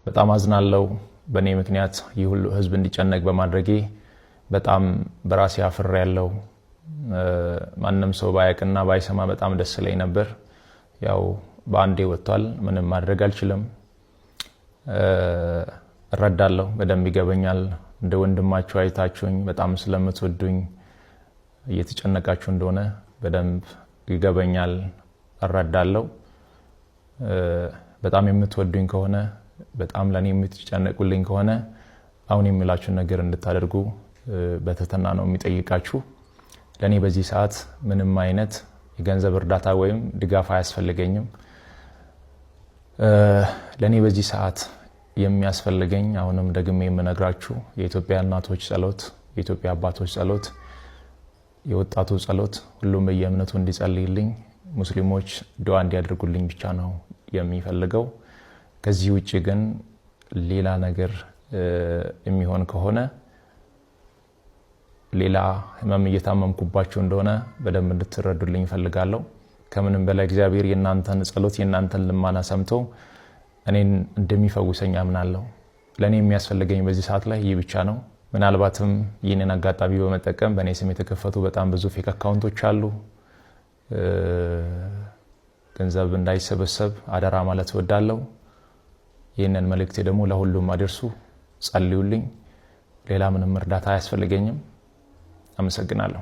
በጣም አዝናለሁ። በኔ ምክንያት ይሁሉ ህዝብ እንዲጨነቅ በማድረጌ በጣም በራሴ አፍሬያለሁ። ማንንም ሰው ባያቅና ባይሰማ በጣም ደስ ይለኝ ነበር። ያው በአንዴ ወጥቷል። ምንም ማድረግ አልችልም። እረዳለሁ፣ በደንብ ይገበኛል። እንደ ወንድማችሁ አይታችሁኝ በጣም ስለምትወዱኝ እየተጨነቃችሁ እንደሆነ በደንብ ይገበኛል፣ እረዳለሁ። በጣም የምትወዱኝ ከሆነ በጣም ለኔ የምትጨነቁልኝ ከሆነ አሁን የሚላችሁ ነገር እንድታደርጉ በትህትና ነው የሚጠይቃችሁ። ለኔ በዚህ ሰዓት ምንም አይነት የገንዘብ እርዳታ ወይም ድጋፍ አያስፈልገኝም። ለኔ በዚህ ሰዓት የሚያስፈልገኝ አሁንም ደግሜ የምነግራችሁ የኢትዮጵያ እናቶች ጸሎት፣ የኢትዮጵያ አባቶች ጸሎት፣ የወጣቱ ጸሎት፣ ሁሉም በየእምነቱ እንዲጸልይልኝ፣ ሙስሊሞች ዱዓ እንዲያደርጉልኝ ብቻ ነው የሚፈልገው። ከዚህ ውጪ ግን ሌላ ነገር የሚሆን ከሆነ ሌላ ህመም እየታመምኩባችሁ እንደሆነ በደንብ እንድትረዱልኝ ፈልጋለሁ። ከምንም በላይ እግዚአብሔር የእናንተን ጸሎት የእናንተን ልማና ሰምቶ እኔን እንደሚፈውሰኝ አምናለሁ። ለኔ የሚያስፈልገኝ በዚህ ሰዓት ላይ ይህ ብቻ ነው። ምናልባትም ይህንን አጋጣሚ በመጠቀም በእኔ ስም የተከፈቱ በጣም ብዙ ፌክ አካውንቶች አሉ። ገንዘብ እንዳይሰበሰብ አደራ ማለት እወዳለሁ። ይህንን መልእክቴ ደግሞ ለሁሉም አድርሱ፣ ጸልዩልኝ። ሌላ ምንም እርዳታ አያስፈልገኝም። አመሰግናለሁ።